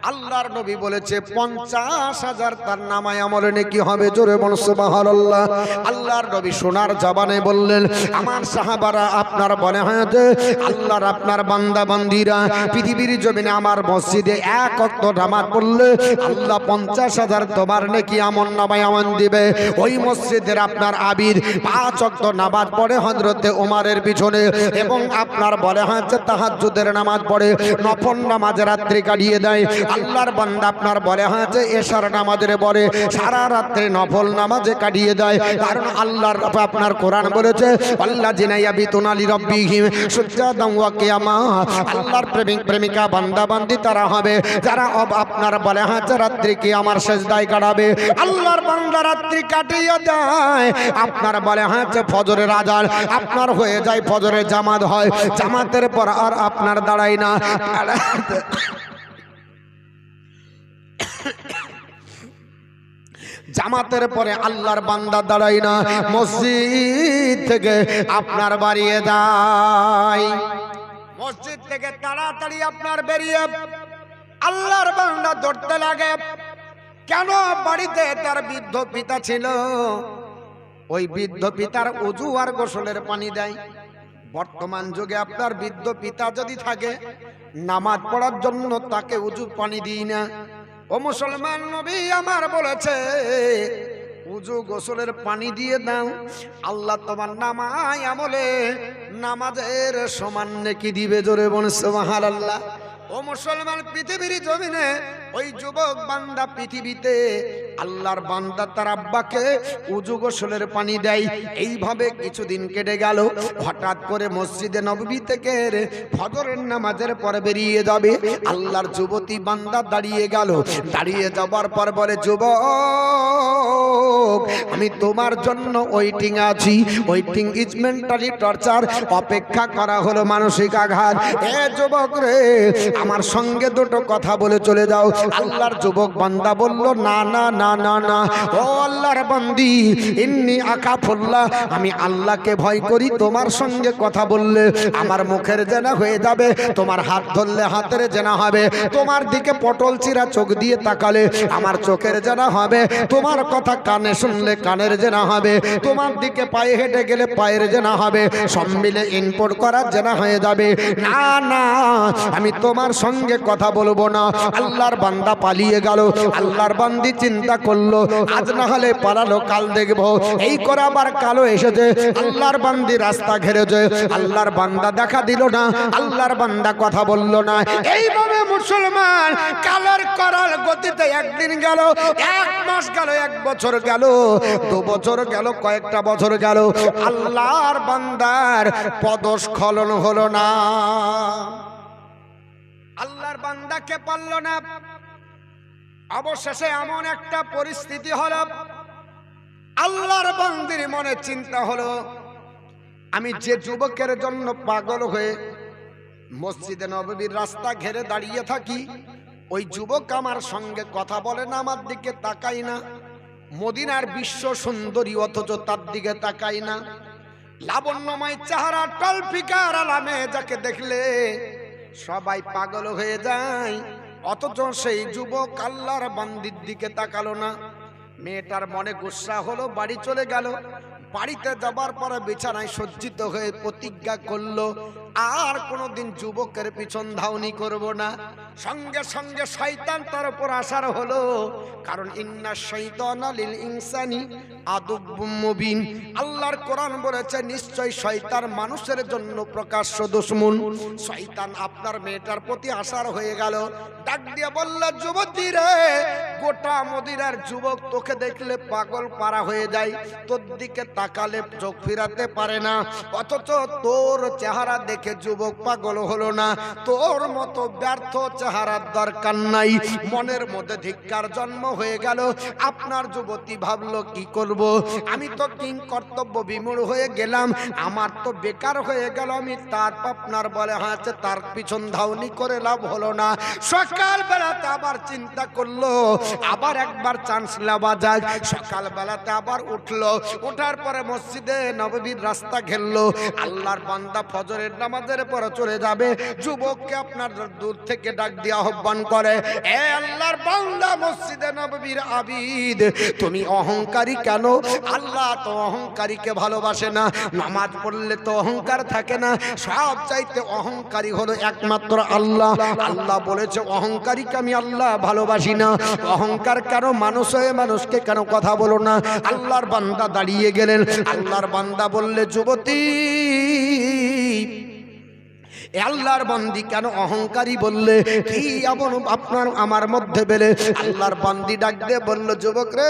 আল্লাহর নবী বলেছে 50,000 তার নামায় আমলে নেকি হবে। জোরে বলুন সুবহানাল্লাহ। আল্লাহর নবী সোনার জবানে বললেন, আমার সাহাবারা আপনার বলে হয়েছে আল্লাহর আপনার বান্দা বান্দিরা পৃথিবীর জমিনে আমার মসজিদে এক ওয়াক্ত নামাজ পড়লে আল্লাহ 50,000 তোমার নেকি আমল নামায় আমল দিবে। ওই মসজিদের আপনার আবিদ 5 ওয়াক্ত নামাজ পড়ে হযরতে ওমরের পিছনে, এবং আপনার বলে হয়েছে তাহাজ্জুদের নামাজ পড়ে, নফল নামাজ রাত্রি কাটিয়ে দেয়। আল্লাহর বান্দা আপনার বলে হয়েছে এশার নামাজের পরে সারা রাত্রি নফল নামাজে কাটিয়ে দেয়। কারণ আল্লাহর আপনার কোরআন বলেছে আল্লাযিনা ইয়াবিতুনা লিরাব্বিহিম সুজদান ওয়া কিয়ামা। আল্লাহর প্রেমিক প্রেমিকা বান্দা বান্দি তারা হবে যারা আপনার বলে হয়েছে রাত্রি কি আমার সেজদায় কাটাবে। আল্লাহর বান্দা রাত্রি কাটিয়ে দেয়, আপনার বলে হয়েছে ফজরের আজান আপনার হয়ে যায়, ফজরের জামাত হয়, জামাতের পর আর আপনার দাঁড়ায় না। জামাতের পরে আল্লাহর বান্দা দাঁড়ায় না, মসজিদ থেকে আপনার বাড়িয়ে যায়। মসজিদ থেকে তাড়াতাড়ি আপনার বেরিয়ে আল্লাহর বান্দা দৌড়তে লাগে। কেন? বাড়িতে তার বৃদ্ধ পিতা ছিল, ওই বৃদ্ধ পিতার ওযু আর গোসলের পানি দেয়। বর্তমান যুগে আপনার বৃদ্ধ পিতা যদি থাকে নামাজ পড়ার জন্য তাকে ওযু পানি দিই না। ও মুসলমান, নবী আমার বলেছে ওযু গোসলের পানি দিয়ে দাও, আল্লাহ তোমার নামায় আমলে নামাজের সমান নেকি দিবে। জোরে বলুন সুবহানাল্লাহ। ও মুসলমান, পৃথিবীর জমিনে ওই যুবক বান্দা পৃথিবীতে আল্লাহর বান্দা তার আব্বাকে ওযু গোসলের পানি দেয়। এইভাবে কিছুদিন কেটে গেল। হঠাৎ করে মসজিদে নববী থেকে ফজরের নামাজের পরে বেরিয়ে যাবে। আল্লাহর যুবতী বান্দা দাঁড়িয়ে গেল। দাঁড়িয়ে যাবার পর বলে, যুবক আমি তোমার জন্য ওয়েটিং আছি। ওয়েটিং ইজ মেন্টালি টর্চার, অপেক্ষা করা হলো মানসিক আঘাত। এ যুবক রে, আমার সঙ্গে দুটো কথা বলে চলে যাও। আল্লাহর যুবক বান্দা বলল, না না না না না, ও আল্লাহর বান্দি, ইন্নী আকাফুল্লাহ, আমি আল্লাহকে ভয় করি। তোমার সঙ্গে কথা বললে আমার মুখের জেনা হয়ে যাবে, তোমার হাত ধরলে হাতের জেনা হবে, তোমার দিকে পটল চিরা চোখ দিয়ে তাকালে আমার চোখের জেনা হবে, তোমার কথা কানে শুনলে কানের জেনা হবে, তোমার দিকে পায়ে হেঁটে গেলে পায়ের জেনা হবে, সব মিলে ইনপুট করার জেনা হয়ে যাবে। না না, আমি তোমার সঙ্গে কথা বলবো না। আল্লাহর বান্দা পালিয়ে গেল। আল্লাহর বান্দি চিন্তা করলো, আজ না হলে পালালো, কাল দেখবো। এই করে আবার কালো এসেছে। আল্লাহর বান্দি রাস্তা ঘেরেছে, আল্লাহর বান্দা দেখা দিল না, আল্লাহর বান্দা কথা বলল না। এইভাবে মুসলমান কালের করাল গতিতে একদিন গেল, 1 মাস গেল, 1 বছর গেল, 2 বছর গেল, কয়েকটা বছর গেল, আল্লাহর বান্দার পদস্খলন হলো না। আল্লাহর বান্দাকে পারল না। অবশেষে এমন একটা পরিস্থিতি হলো, আল্লাহর বান্দির মনে চিন্তা হলো, আমি যে যুবকের জন্য পাগল হয়ে মসজিদে নববীর রাস্তা ঘেরে দাঁড়িয়ে থাকি, ওই যুবক আমার সঙ্গে কথা বলে না, আমার দিকে তাকাই না। মদিনার বিশ্ব সুন্দরী অথচ তার দিকে তাকাই না। লাবণ্যময় চেহারা টলফিকার আলামে যাকে দেখলে সবাই পাগল হয়ে যায়, অথচ সেই যুবক আল্লাহর বান্দির দিকে তাকালো না। মেয়েটার মনে গুসা হলো, বাড়ি চলে গেল। বাড়িতে যাবার পরে বিছানায় সজ্জিত হয়ে প্রতিজ্ঞা করলো, আর কোনোদিন যুবকের পিছন ধাওনি করব না। সঙ্গে সঙ্গে শয়তান তার উপর আসার হলো, কারণ ইন্না শাইতানা লিল ইনসানি আদুব্বুম মুবিন। আল্লাহর কোরআন বলেছে, নিশ্চয় শয়তান মানুষের জন্য প্রকাশ্য দুশমন। শয়তান আপনার মেয়েটার প্রতি আসার হয়ে গেল। ডাক দিয়ে বলল, যুবতী রে, গোটা মদিনার যুবক তোকে দেখলে পাগল পারা হয়ে যায়, তোর দিকে তাকালে চোখ ফিরাতে পারে না, অথচ তোর চেহারা দেখে যুবক পাগল হলো না। তোর মতো ব্যর্থ চেহারার দরকার নাই। মনের মধ্যে ধিক্কার জন্ম হয়ে গেল। আপনার যুবতী ভাবলো, কি করব, আমি তো কিং কর্তব্য বিমূঢ় হয়ে গেলাম, আমার তো বেকার হয়ে গেল, আমি তার আপনার বলে হাতে তার পিছন ধাওনি করে লাভ হলো না। সকাল বেলাতে আবার চিন্তা করলো, আবার একবার চান্স নেওয়া যাক। সকাল বেলাতে আবার উঠলো, ওঠার পরে মসজিদে নববীর রাস্তা ঘেরলো। আল্লাহর বান্দা ফজরের নামাজ নামাজের পর চলে যাবে। যুবককে আপনার দূর থেকে ডাক দিয়ে আহ্বান করে, এ আল্লাহর বান্দা মসজিদে নববীর আবিদ, তুমি অহংকারী কেন? আল্লাহ তো অহংকারীকে ভালোবাসে না। নামাজ পড়লে তো অহংকার থাকে না, সব চাইতে অহংকারী হলো একমাত্র আল্লাহ। আল্লাহ বলেছে অহংকারীকে আমি আল্লাহ ভালোবাসি না। অহংকার কেন? মানুষ হয়ে মানুষকে কেন কথা বলো না? আল্লাহর বান্দা দাঁড়িয়ে গেলেন। আল্লাহর বান্দা বললে, যুবতী, আল্লাহর বান্দি কেন অহংকারী বললে? কি এমন আপনার আমার মধ্যে বেলে? আল্লাহর বান্দি ডাক দিয়ে বলল, যুবক রে,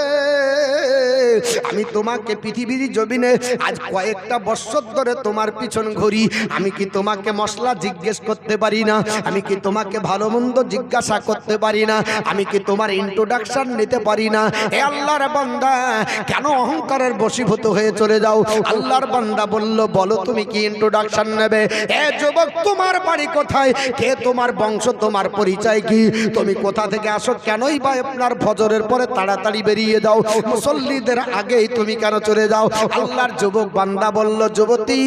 আমি তোমাকে পৃথিবীর জমিনে আজ কয়েকটা বছর ধরে তোমার পিছন ঘুরি। আমি কি তোমাকে মশলা জিজ্ঞেস করতে পারি না? আমি কি তোমাকে ভালো মন্দ জিজ্ঞাসা করতে পারি না? আমি কি তোমার ইন্ট্রোডাকশন নিতে পারি না? হে আল্লাহর বান্দা, কেন অহংকারের বশীভূত হয়ে চলে যাও? আল্লাহর বান্দা বলল, বলো তুমি কি ইন্ট্রোডাকশন নেবে? এ যুবক, তোমার বাড়ি কোথায়? কে তোমার বংশ? তোমার পরিচয় কি? তুমি কোথা থেকে আসো? কেনই বা আপনার ফজরের পরে তাড়াতাড়ি বেরিয়ে যাও? মুসল্লিদের আগেই তুমি কেন চলে যাও? আল্লাহর যুবক বান্দা বলল, যুবতী,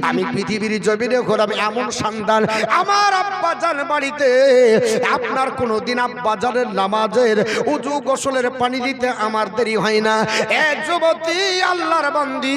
আমি পৃথিবীর জমিনে ঘোরাম এমন সন্তান, আমার আব্বা জান বাড়িতে আপনার কোনোদিন আব্বা জানের নামাজের উজু গোসলের পানি দিতে আমার দেরি হয় না। এ যুবতী, আল্লাহর বান্দি,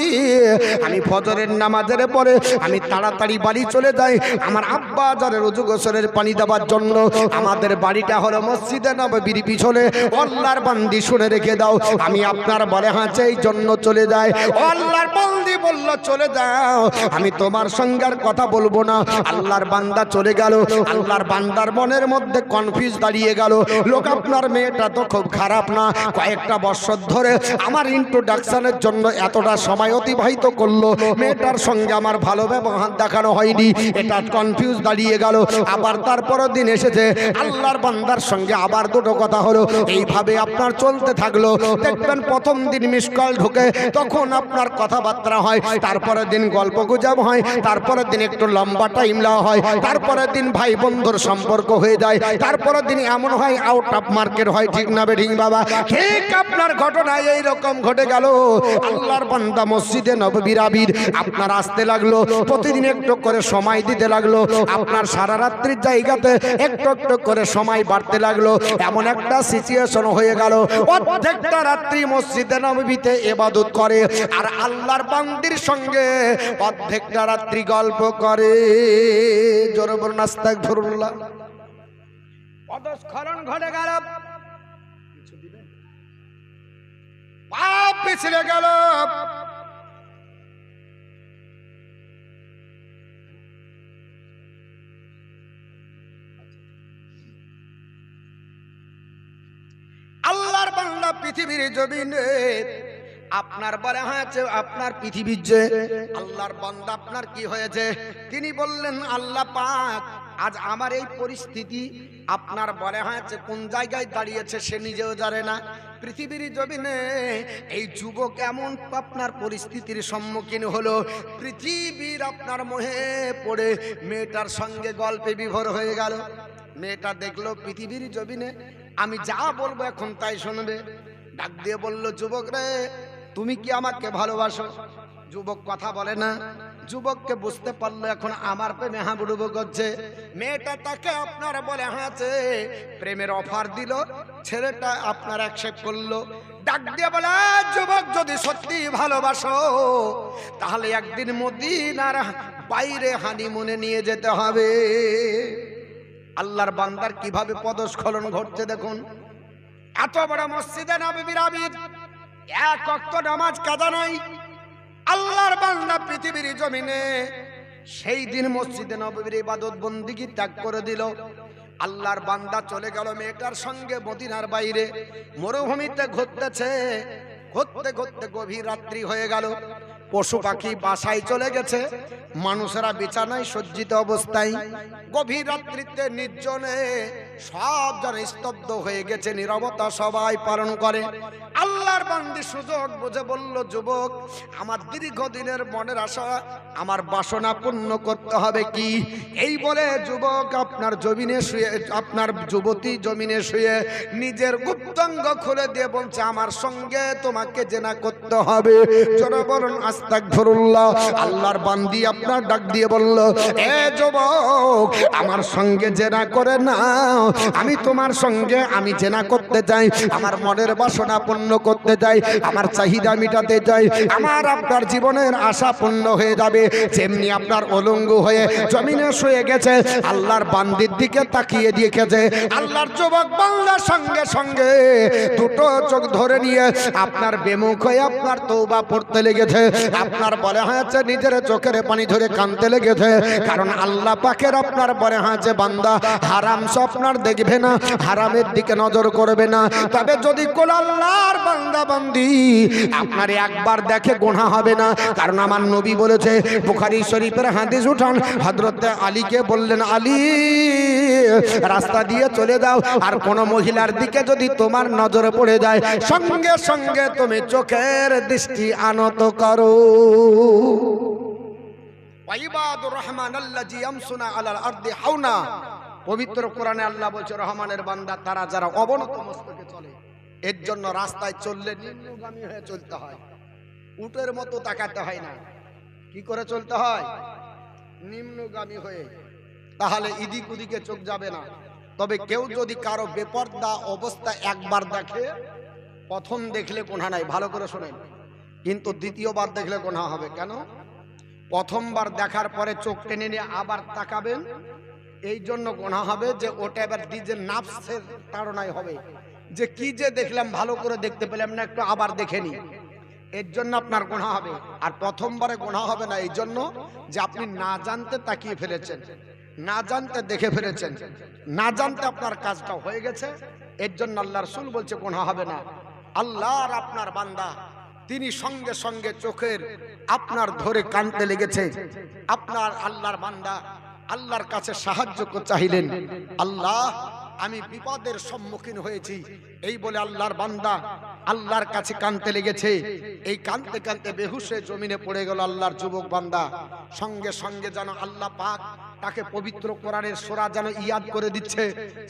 আমি ফজরের নামাজের পরে আমি তাড়াতাড়ি বাড়ি চলে যাই আমার আব্বা জানের উজু গোসলের পানি দেওয়ার জন্য। আমাদের বাড়িটা হলো মসজিদে নববীর পিছনে। আল্লাহর বান্দি শুনে রেখে দাও, আমি আপনার বলে হাঁচে এই জন্য চলে যায়। আল্লাহর বান্দি বলল, চলে যাও, আমি তোমার সঙ্গে আর কথা বলবো না। আল্লাহর বান্দা চলে গেল। আল্লাহর বান্দার মনের মধ্যে কনফিউজ দাঁড়িয়ে গেল, লোক আপনার মেয়েটা তো খুব খারাপ না, কয়েকটা বছর ধরে আমার ইন্ট্রোডাকশনের জন্য এতটা সময় অতিবাহিত করলো, মেয়েটার সঙ্গে আমার ভালো ব্যবহার দেখানো হয়নি। এটা কনফিউজ দাঁড়িয়ে গেল। আবার তারপরের দিন এসেছে, আল্লাহর বান্দার সঙ্গে আবার দুটো কথা হলো। এইভাবে আপনার চলতে থাকলো। দেখবেন প্রথম দিন মিস কল ঢুকে, তখন আপনার কথাবার্তা হয়। তারপরের দিন গল্প গুজব হয়। তারপরের দিন একটু লম্বা টাইম দেওয়া হয়। তারপরের দিন ভাই বন্ধুর সম্পর্ক হয়ে যায়। তারপরের দিন এমন হয় আউট অফ মার্কেট হয়। ঠিক না বেঠিক বাবা? ঠিক আপনার ঘটনা এইরকম ঘটে গেল। আল্লাহর বান্দা মসজিদে নববীর আবিদ আপনার আসতে লাগলো। প্রতিদিন একটু করে সময় দিতে লাগলো। আপনার সারা রাত্রির জায়গাতে একটু একটু করে সময় বাড়তে লাগলো। এমন একটা সিচুয়েশন হয়ে গেল, প্রত্যেকটা রাত্রি মসজিদে নববীতে ইবাদত করে আর আল্লাহর বান্দির সঙ্গে প্রত্যেকটা রাত্রি গল্প করে। জোরে বলুন আস্তাগফিরুল্লাহ। পদস্খলন ঘটে গেল, পাপ পিছলে গেল। আল্লাহর বান্দা পৃথিবীর জমিনে আপনার বলে হয়েছে, আপনার পৃথিবীর যে আল্লাহর বান্দা আপনার কি হয়েছে? তিনি বললেন, আল্লাহ পাক, আজ আমার এই পরিস্থিতি আপনার বলে হয়েছে কোন জায়গায় দাঁড়িয়েছে সে নিজেও জানে না। পৃথিবীর জমিনে এই যুবক এমন আপনার পরিস্থিতির সম্মুখীন হলো, পৃথিবীর আপনার মোহে পড়ে মেয়েটার সঙ্গে গল্পে বিভোর হয়ে গেল। মেয়েটা দেখলো পৃথিবীর জমিনে আমি যা বলবো এখন তাই শুনবে। ডাক দিয়ে বলল, যুবক রে, তুমি কি আমাকে ভালোবাসো? যুবক কথা বলে না। যুবককে বুঝতে পারলো এখন আমার প্রেমে হাবুডুবু করছে। মেয়েটা তাকে আপনার বলে হাঁচে প্রেমের অফার দিল। ছেলেটা আপনার অ্যাকসেপ্ট করলো। ডাক দিয়ে বলে, যুবক, যদি সত্যি ভালোবাসো তাহলে একদিন মদিনার বাইরে হানিমুনে নিয়ে যেতে হবে। আল্লাহর বান্দার কিভাবে পদস্খলন ঘটছে দেখুন। এত বড় মসজিদে নববীর আবিদ, এক ওয়াক্ত নামাজ কাজা নাই। আল্লাহর বান্দা পৃথিবীর জমিনে সেই দিন মসজিদে নববীর ইবাদত বন্দেগী ত্যাগ করে দিল। আল্লাহর বান্দা চলে গেল মেয়েটার সঙ্গে মদিনার বাইরে মরুভূমিতে ঘুরতেছে। ঘুরতে ঘুরতে গভীর রাত্রি হয়ে গেল। পশু পাখি বাসায় চলে গেছে, মানুষেরা বিছানায় সজ্জিত অবস্থায়। গভীর রাত্রিতে নির্জনে সব জন স্তব্ধ হয়ে গেছে, নীরবতা সবাই পালন করে। আল্লাহ আল্লাহর বান্দি সুযোগ বুঝে বলল, যুবক, আমার দীর্ঘদিনের মনের আশা, আমার বাসনা পূর্ণ করতে হবে কি? এই বলে যুবক আপনার জমিনে শুয়ে, আপনার যুবতী জমিনে শুয়ে নিজের গুপ্তাঙ্গ খুলে দিয়ে বলছে, আমার সঙ্গে তোমাকে জেনা করতে হবে। জোরে বলুন আস্তাগফিরুল্লাহ। আল্লাহর বান্দি আপনার ডাক দিয়ে বলল, এ যুবক, আমার সঙ্গে জেনা করে না, আমি তোমার সঙ্গে আমি জেনা করতে চাই, আমার মনের বাসনা পূর্ণ করতে চাই, আমার চাহিদা মিটাতে চাই, আমার আপনার জীবনের আশা পূর্ণ হয়ে যাবে। যেমনি আপনার উলঙ্গ হয়ে জমিনে শুয়ে গেছে, আল্লাহর বান্দির দিকে তাকিয়ে দিয়েছে, আল্লাহর যুবক বান্দার সঙ্গে সঙ্গে দুটো চোখ ধরে নিয়ে আপনার বেমুখ হয়ে আপনার তওবা পড়তে লেগেছে। আপনার বলে হয়েছে নিজের চোখের পানি ধরে কাঁদতে লেগেছে, কারণ আল্লাহ পাকের আপনার বলে হয়েছে, বান্দা হারাম স্বপ্নার দেখবে না, হারামের দিকে নজর করবে না। তবে যদি কোন আল্লাহর বান্দা বান্দি আপনার একবার দেখে গুনাহ হবে না, কারণ আমার নবী বলেছে, বুখারী শরীফের হাদিস উঠান, হযরত আলীকে বললেন, আলী রাস্তা দিয়ে চলে যাও, আর কোন মহিলার দিকে যদি তোমার নজর পড়ে যায়, সঙ্গে সঙ্গে তুমি চোখের দৃষ্টি আনত করো। ওয়াইবাদুর রহমান আল্লাযী ইয়ামশুনা আলাল আরদি হাওনা। পবিত্র কোরআনে আল্লাহ বলছে, রহমানের বান্দা তারা যারা অবনত মস্তকে চলে। এর জন্য রাস্তায় চললে নিম্নগামী হয়ে চলতে হয়, উটের মতো তাকাতে হয় না। কি করে চলতে হয়? নিম্নগামী হয়ে, তাহলে ইদিক উদিকে চোখ যাবে না। তবে কেউ যদি কারো বেপরদা অবস্থা একবার দেখে, প্রথম দেখলে গুনাহ নাই, ভালো করে শোনেন, কিন্তু দ্বিতীয়বার দেখলে গুনাহ হবে। কেন? প্রথমবার দেখার পরে চোখ টেনে নিয়ে আবার তাকাবেন, এই জন্য গুনাহ হবে যে ওটা এবার নিজের নাফসের তাড়নায় হবে, যে কি যে দেখলাম, ভালো করে দেখতে পেলাম না, একটু আবার দেখে নি, এর জন্য আপনার গুনাহ হবে। আর প্রথমবারে গুনাহ হবে না এই জন্য যে আপনি না জানতে তাকিয়ে ফেলেছেন, না জানতে দেখে ফেলেছেন, না জানতে আপনার কাজটা হয়ে গেছে। এর জন্য আল্লাহ রাসূল বলছে গুনাহ হবে না। আল্লাহর আপনার বান্দা তিনি সঙ্গে সঙ্গে চোখের আপনার ধরে কাঁদতে লেগেছে। আপনার আল্লাহর বান্দা আল্লাহর কাছে সাহায্য চাইলেন, আল্লাহ আমি বিপদের সম্মুখীন হয়েছি, এই বলে আল্লাহর বান্দা আল্লাহর কাছে কাঁদতে লেগেছে। এই কাঁদতে কাঁদতে বেহুশ হয়ে জমিনে পড়ে গেল আল্লাহর যুবক বান্দা। সঙ্গে সঙ্গে যেন আল্লাহ পাক তাকে পবিত্র কোরআনের সূরা যেন ইয়াদ করে দিচ্ছে,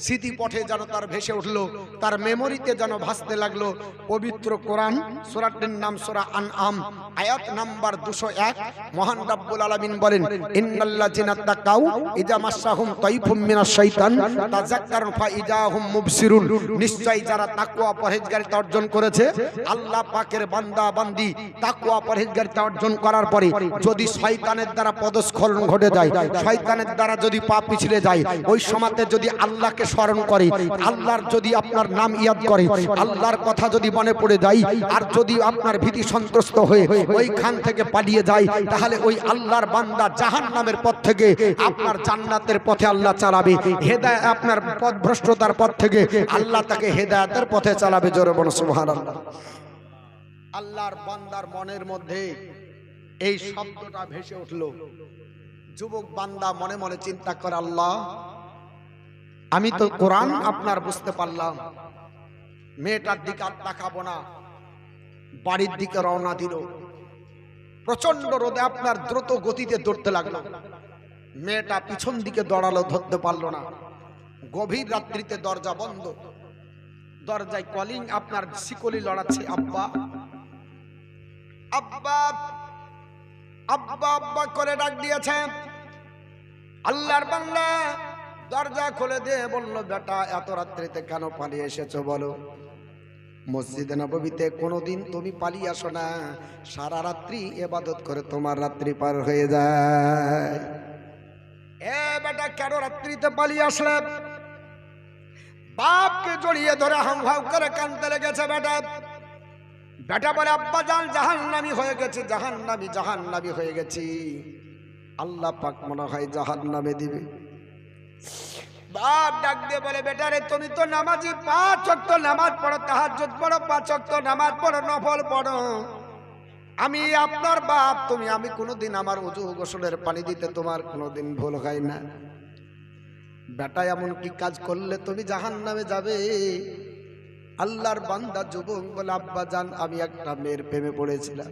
স্মৃতি পথে যেন তার ভেসে উঠলো, তার মেমোরিতে যেন ভাসতে লাগলো। পবিত্র কোরআন, সূরাটির নাম সূরা আনআম, আয়াত নাম্বার 201। মহান রব্বুল আলামিন বলেন, ইন্নাল্লাযিনা তাকাউ ইযা মাসসাহুম তাইফুম মিনাশ শাইতান তাযাক্কারু ফাইযা হুম মুবসিরুন। নিশ্চয়ই যারা তাকওয়া পরহেজগারিতা অর্জন করেছে, আল্লাহ পাকের বান্দা বান্দি তাকওয়া পরহেজগারিতা অর্জন করার পরে যদি শয়তানের দ্বারা পদস্খলন ঘটে যায়, শয়তানের দ্বারা যদি পা পিছলে যায়, ওই সময়তে যদি আল্লাহকে স্মরণ করে, আল্লাহর যদি আপনার নাম ইয়াদ করে, আল্লাহর কথা যদি মনে পড়ে যায়, আর যদি আপনার ভীতি সন্ত্রস্ত হয়ে ওইখান থেকে পালিয়ে যায়, তাহলে ওই আল্লাহর বান্দা জাহান্নামের পথ থেকে আপনার জান্নাতের পথে আল্লাহ চালাবে। হেদায়েত আপনার পথভ্রষ্টতার পথ থেকে আল্লাহ তাকে হেদায়েতের পথে চালাবে। জোরে বলো সুবহানাল্লাহ। আল্লাহর বান্দার মনের মধ্যে এই শব্দটা ভেসে উঠলো। যুবক বান্দা মনে মনে চিন্তা করে, আল্লাহ আমি তো কোরআন আপনার বুঝতে পারলাম, মেয়েটার দিকে আর তাকাবো না, বাড়ির দিকে রওনা দিল। প্রচন্ড রোদে আপনার দ্রুত গতিতে দৌড়তে লাগলো। মেয়েটা পিছন দিকে দৌড়ালো, ধরতে পারলো না। গভীর রাত্রিতে দরজা বন্ধ, দরজায় কলিং, আপনার শিকলি লড়াচ্ছে, আব্বা আব্বা আব্বা আব্বা করে ডাক দিয়েছে। আল্লাহর বান্দা দরজা খুলে দিয়ে বলল, বেটা এত রাত্রিতে কেন পালিয়ে এসেছো বলো? মসজিদে নববীতে কোনোদিন তুমি পালিয়ে আসো না, সারা রাত্রি ইবাদত করে তোমার রাত্রি পার হয়ে যায়। এ বেটা কেন রাত্রিতে পালিয়ে আসলে? বাপকে জড়িয়ে ধরে হাউ করে কাঁদতে লেগেছে বেটা। বেটা বলে, আব্বা জান জাহান্নামী হয়ে গেছি, জাহান্নামী হয়ে গেছি, আল্লাহ পাক মনে হয় জাহান্নামে দিবে। বাপ ডাক দিয়ে বলে, বেটা রে তুমি তো নামাজি, 5 ওয়াক্ত নামাজ পড়ো, তাহাজ্জুদ পড়ো, 5 ওয়াক্ত নামাজ পড়ো, নফল পড়ো। আমি আপনার বাপ, আমি কোনোদিন আমার ওযু গোসলের পানি দিতে তোমার কোনোদিন ভুল হয় না। বেটা এমন কি কাজ করলে তুমি জাহান্নামে যাবে? আল্লাহর বান্দা যুবক বলে, আব্বা জান আমি একটা মেয়ের প্রেমে পড়েছিলাম।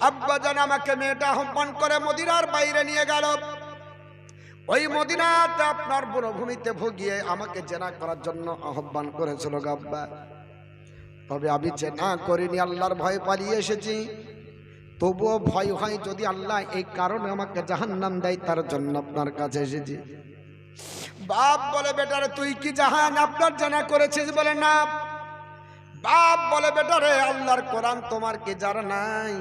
আব্বা জান আমাকে মেয়েটা আহ্বান করে মদিনার বাইরে নিয়ে গেল। ওই মদিনাতে আপনার বনভূমিতে ভুগিয়ে আমাকে জেনা করার জন্য আহ্বান করেছিল আব্বা। তবে আমি জেনা করিনি, আল্লাহর ভয়ে পালিয়ে এসেছি। তবুও ভয় হয় যদি আল্লাহ এই কারণে আমাকে জাহান্নাম দেয়, তার জন্য আপনার কাছে এসেছি। বাপ বলে, বেটারে তুই কি জাহান আপনার জেনা করেছিস? বলে না। বাপ বলে, বেটারে আল্লাহর কোরআন তোমার কি জানা নাই?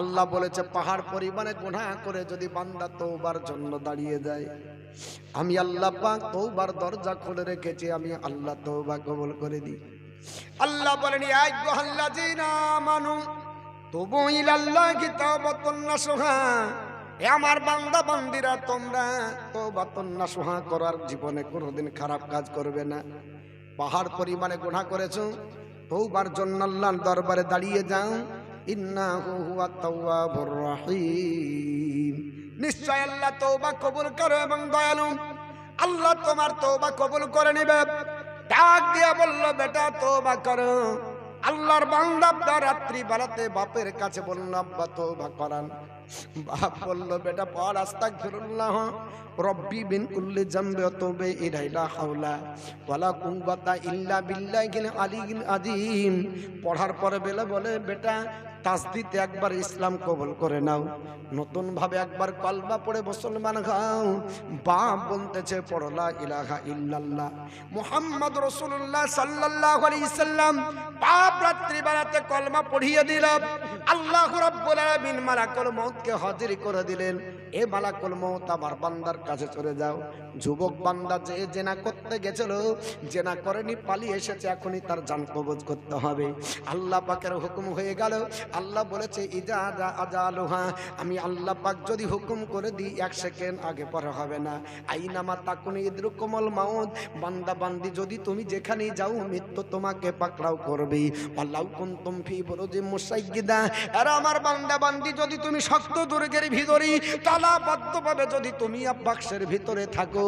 আল্লাহ বলেছে পাহাড় পরিমাণে গুনাহ করে যদি বান্দা তওবার জন্য দাঁড়িয়ে যায়, আমি আল্লাহ পাক তওবার দরজা খুলে রেখেছি, আমি আল্লাহ তওবা কবুল করে দিই। আল্লাহ বলেন ইয়া আইয়ুহাল্লাযীনা আমানু তুবু ইলাল্লাহি তাওবাতুন নাসুহা, এ আমার বান্দা বান্দিরা তোমরা তওবাতুন নাসুহা করার জীবনে কোনোদিন খারাপ কাজ করবে না। পাহাড় পরিমাণে গুনাহ করেছো, তওবার জন্য আল্লাহর দরবারে দাঁড়িয়ে যাও। ইন্নাহু হুয়াত তাওয়াবুর রহিম, নিশ্চয় আল্লাহ তওবা কবুল করে এবং দয়ালু। আল্লাহ তোমার তওবা কবুল করে নেবে। ডাক দিয়ে বলল, বেটা তওবা করো। আল্লাহর বান্দা আপনার রাত্রি বেলাতে বাপের কাছে বলল, আব্বা তওবা করান। বাপ বলল, বেটা পড় আস্তাগফিরুল্লাহ রব্বি বিন কুল্লি জামবি ওয়া তুবু ইলাইহি লা হাওলা ওয়ালা কুওয়াতা ইল্লা বিল্লাহিল আলিয়্যিল আযীম। পড়ার পরে বলে, বেটা তাসদিতে একবার ইসলাম কবুল করে নাও, নতুন ভাবে একবার কলমা পড়ে মুসলমান হও। বাপ বলতেছে পড়ো লা ইলাহা ইল্লাল্লাহ মুহাম্মদ রাসূলুল্লাহ সাল্লাল্লাহু আলাইহি সাল্লাম। বাপ রাত্রি বেলাতে কলমা পড়িয়ে দিল। আল্লাহ রাব্বুল আলামিন মালাকুল মউতকে হাজির করে দিলেন। এ মালাকুল মউত আমার বান্দার কাছে চলে যাও। যুবক বান্দা যে জেনা করতে গেছিল, জেনা করেনি, পালিয়ে এসেছে, এখনই তার জান কবজ করতে হবে। আল্লাহ পাকের হুকুম হয়ে গেল। আল্লাহ বলেছে ইজা আজালুহা, আমি আল্লাহ পাক যদি হুকুম করে দিই 1 সেকেন্ড আগে পরে হবে না। আইনামা তাকুনি ইদরুকুমুল মাউত, বান্দা বান্দি যদি তুমি যেখানেই যাও মৃত্যু তোমাকে পাকড়াও করবে। আল্লাহ কুনতুম ফি বুরুজিম মুসাইয়্যিদা, আর আমার বান্দা বান্দি যদি তুমি শক্ত দুর্গের ভিতরে তালাবদ্ধভাবে যদি তুমি বাক্সের ভিতরে থাকো,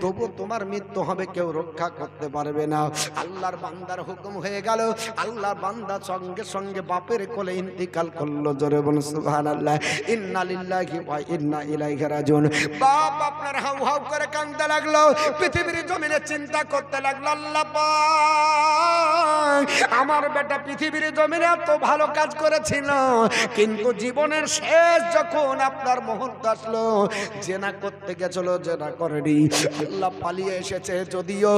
তবু তোমার মৃত্যু হবে, কেউ রক্ষা করতে পারবে না। আল্লাহর বান্দার হুকুম হয়ে গেল। আল্লাহর বান্দা সঙ্গে সঙ্গে বাপের কোলে ইন্তিকাল করলো। জোরে বলুন সুবহানাল্লাহ। ইন্না লিল্লাহি ওয়া ইন্না ইলাইহি রাজিউন। বাপ আপনার হাউ হাউ করে কাঁদতে লাগলো, পৃথিবীর জমিনে চিন্তা করতে লাগলো, আল্লাহ পাক আমার বেটা পৃথিবীর জমিনে এত ভালো কাজ করেছিল, কিন্তু জীবনের শেষ যখন আপনার মুহূর্ত আসলো, জেনা করতে গেছিল, জেনা করেনি। আল্লাহ পালিয়ে এসেছে। যদিও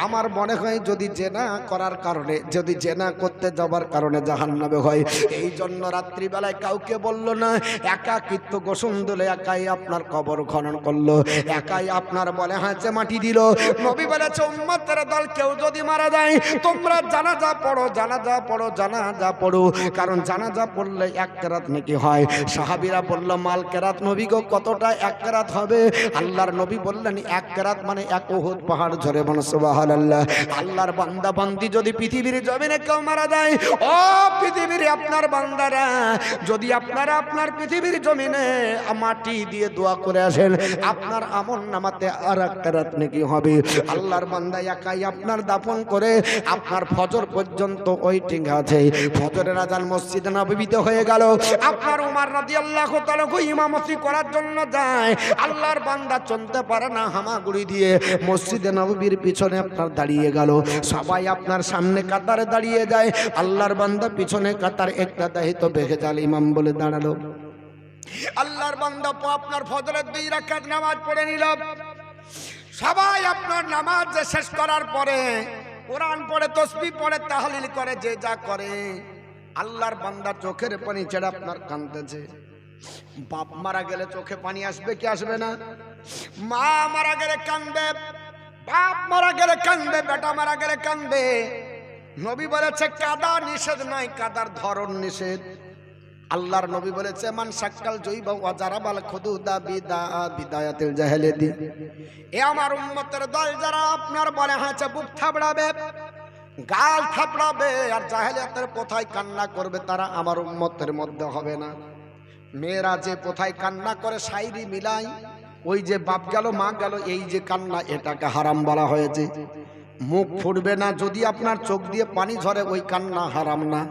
আমার মনে হয় যদি জেনা করার কারণে, যদি জেনা করতে যাবার কারণে জাহান্নামে হয়, এই জন্য রাত্রিবেলায় কাউকে বলল না, একাকিত্ব গোসল দিলে, একাই আপনার কবর খনন করলো, একাই আপনার বলে হাঁচে মাটি দিল। নবী বলেছে উম্মতের দল কেউ যদি মারা যায়, তোমরা জানাজা পড়ো, জানাজা পড়ো, জানাজা পড়ো, কারণ জানাজা পড়লে 1 কেরাত নেকি হয়। সাহাবীরা বলল মাল কেরাত নবী গো, কতটা 1 কেরাত হবে? আল্লাহর নবী বললেন 1 কেরাত মানে 1 উহুদ পাহাড়। ঝরে বলো সুবহানাল্লাহ। আল্লাহর বান্দা বান্দি যদি পৃথিবীর জমিনে কেউ মারা যায়, ও পৃথিবীর আপনার বান্দারা, যদি আপনারা আপনার পৃথিবীর জমিনে মাটি দিয়ে দোয়া করে আসেন, আপনার আমল নামাতে আর 1 কেরাত নেকি হবে। আল্লাহর বান্দা একাই আপনার দাফন করে আপনার ফজর পর্যন্ত ওয়েটিং আছে। ফজরের আজান মসজিদে নববীতে হয়ে গেল, আপনার উমর রাদিয়াল্লাহু তাআলা ইমামতি করার জন্য যায়। আল্লাহর বান্দা চলতে পারে না, হামাগুড়ি দিয়ে মসজিদে নববীর পিছনে আপনার দাঁড়িয়ে গেল। সবাই আপনার সামনে কাতারে দাঁড়িয়ে যায়, আল্লাহর বান্দা পিছনে কাতার একটা দাহিত বেগে জাল ইমাম বলে দাঁড়ালো। আল্লাহর বান্দা আপনার ফজরের 2 রাকাত নামাজ পড়ে নিল। সবাই আপনার নামাজ শেষ করার পরে কোরআন পড়ে, তাসবিহ পড়ে, তাহলিল করে, যে যা করে। আল্লাহর বান্দা চোখের পানি ছেড়ে আপনার কাঁদতেছে। বাপ মারা গেলে চোখে পানি আসবে কি আসবে না? মা মারা গেলে কাঁদবে, বাপ মারা গেলে কাঁদবে, বেটা মারা গেলে কাঁদবে। নবী বলেছে কাদা নিষেধ নয়, কাদার ধরন নিষেধ। আল্লাহর নবী বলেছে মান সাক্কাল জয়বা ওয়া জারাবাল খুদুদা বিদায়াতিল জাহেলিয়াতি। এ আমার উম্মতের দল যারা আপনার বলে হাঁচে বুক থাবড়াবে, গাল থাপড়াবে, আর জাহেলিয়াতের প্রথায় কান্না করবে, তারা আমার উম্মতের মধ্যে হবে না। মেয়েরা যে প্রথায় কান্না করে শায়রি মিলাই, ওই যে বাপ গেল মা গেল, এই যে কান্না, এটাকে হারাম বলা হয়েছে। মুখ ফুটবে না, যদি আপনার চোখ দিয়ে পানি ঝরে ওই কান্না হারাম না।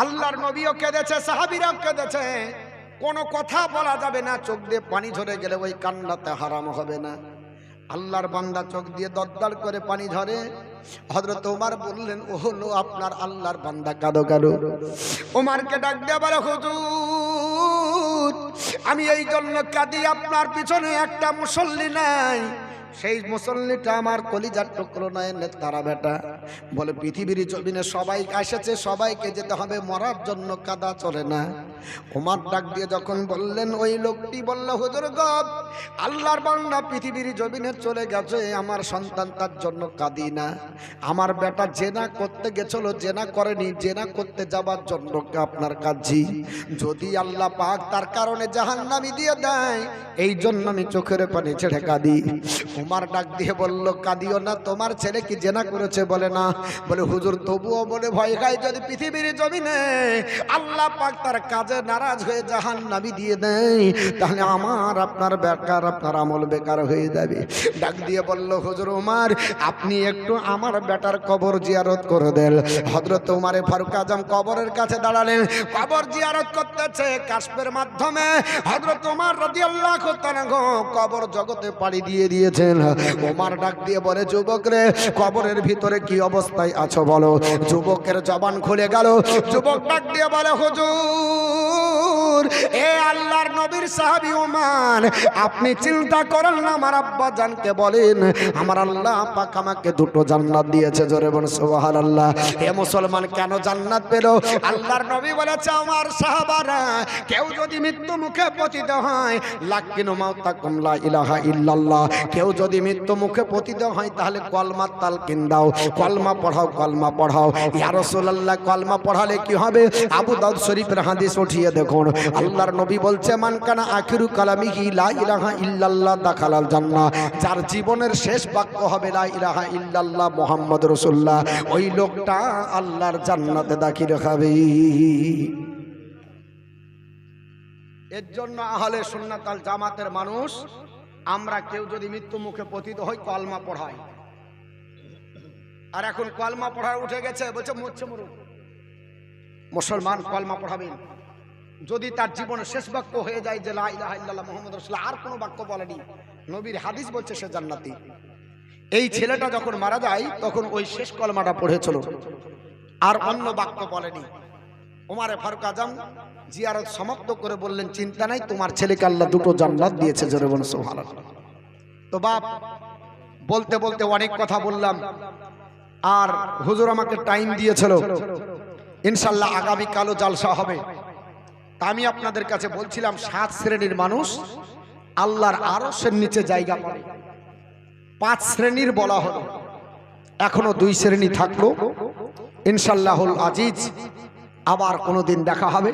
আল্লাহর নবীও কেঁদেছে, সাহাবীরাও কেঁদেছে, কোনো কথা বলা যাবে না, চোখ দিয়ে পানি ঝরে গেলে ওই কান্নাতে হারাম হবে না। আল্লাহর বান্দা চোখ দিয়ে দরদর করে পানি ঝরে, হযরত ওমর বললেন, ও হলো আপনার আল্লাহর বান্দা, কাঁদো কাঁদো। ওমরকে ডাক দিয়ে বলে, হুজুর আমি এই জন্য কাঁদি, আপনার পিছনে একটা মুসল্লি নাই, সেই মুসল্লিটা আমার কলিজার টুকরো নয়নের তারা বেটা। বলে পৃথিবীর জমিনে সবাই এসেছে, সবাইকে যেতে হবে, মরার জন্য কাঁদা চলে না। ওমর ডাক দিয়ে যখন বললেন, ওই লোকটি বলল, হুজুর গো আল্লাহর বান্দা পৃথিবীর জমিনে চলে গেছে, আমার সন্তান তার জন্য কাঁদি না। আমার বেটা জেনা করতে গেছিল, জেনা করেনি, জেনা করতে যাবার জন্য আপনার কাঁদছি। যদি আল্লাহ পাক তার কারণে জাহান্নামী দিয়ে দেয়, এই জন্য আমি চোখের পানি ছেড়ে কাঁদি। ওমর ডাক দিয়ে বলল, কাঁদিও না, তোমার ছেলে কি জেনা করেছে? বলে না। বলে হুজুর তবুও বলে ভয় খাই, যদি পৃথিবীর জমিনে আল্লাহ পাক তার কাজে নারাজ হয়ে জাহান্নামী দিয়ে দেয়, তাহলে আমার আপনার বেকার, আপনার আমল বেকার হয়ে যাবে। ডাক দিয়ে বলল, হুজুর ওমর আপনি একটু আমার বেটার কবর জিয়ারত করে দেন। হযরত ওমর ফারুক আজম কবরের কাছে দাঁড়ালেন, কবর জিয়ারত করতেছে কাশফের মাধ্যমে। হযরত ওমর রাদিয়াল্লাহু তাআলা কবর জগতে পাড়ি দিয়ে দিয়েছেন। ওমর ডাক দিয়ে বলে, যুবক রে, কবরের ভিতরে কি অবস্থায় আছো বলো। যুবকের জবান খুলে গেল। যুবক ডাক দিয়ে বলে, হুজুর এ আল্লাহর নবীর সাহাবী ওমর, আপনি চিন্তা করেন না, আমার আব্বা জানকে বলেন, আমার আল্লাহ পাক আমাকে দুটো জান্নাত দিয়েছে। জোরে বলুন সুবহানাল্লাহ। এ মুসলমান কেন জান্নাত পেল? আল্লাহর নবী বলেছে, আমার সাহাবারা কেউ যদি মৃত্যু মুখে পতিত হয়, লাকিনু মাউতাকুম লা ইলাহা ইল্লাল্লাহ, কেউ যদি মৃত্যু মুখে পতিত হয় তাহলে কলমা তালকিন দাও, কলমা পড়াও, কলমা পড়াও। ইয়া রাসূলুল্লাহ কলমা পড়ালে কি হবে? আবু দাউদ শরীফের হাদিস উঠিয়ে দেখুন, আল্লাহর নবী বলছে, মান কানা আখিরু কালামিহি লা ইলাহা ইল্লাল্লাহ দাখালাল জান্নাহ, যার জীবনের শেষ বাক্য হবে লা ইলাহা ইল্লাল্লাহ মুহাম্মাদুর রাসূলুল্লাহ, ওই লোকটা আল্লাহর জান্নাতে দাখিল হবে। এর জন্য আহলে সুন্নাত আল জামাতের মানুষ আমরা কেউ যদি মৃত্যু মুখে পতিত হই কলমা পড়াই। আর এখন কলমা পড়া উঠে গেছে, বলছে মরছে মরুক। মুসলমান কলমা পড়াবেন, যদি তার জীবনের শেষ বাক্য হয়ে যায় যে লা ইলাহা ইল্লাল্লাহ মুহাম্মাদুর রাসূলুল্লাহ, আর কোনো বাক্য বলেনি, নবীর হাদিস বলছে সে জান্নাতি। এই ছেলেটা যখন মারা যায় তখন ওই শেষ কলমাটা পড়েছিল, আর অন্য বাক্য বলেনি। ওমর ফারুক আজম জিয়ারত সমাপ্ত করে বললেন, চিন্তা নাই, তোমার ছেলেকে আল্লাহ দুটো জান্নাত দিয়েছে। জোরে বলুন সুবহানাল্লাহ। তো বাপ বলতে বলতে অনেক কথা বললাম, আর হুজুর আমাকে টাইম দিয়েছিল, ইনশাআল্লাহ আগামী কালও জালসা হবে। তা আমি আপনাদের কাছে বলছিলাম 7 শ্রেণীর মানুষ আল্লাহর আরশের নিচে জায়গা পাবে। 5 শ্রেণীর বলা হলো, এখনো 2 শ্রেণী থাকলো। ইনশাআল্লাহুল আজিজ আবার কোনোদিন দেখা হবে।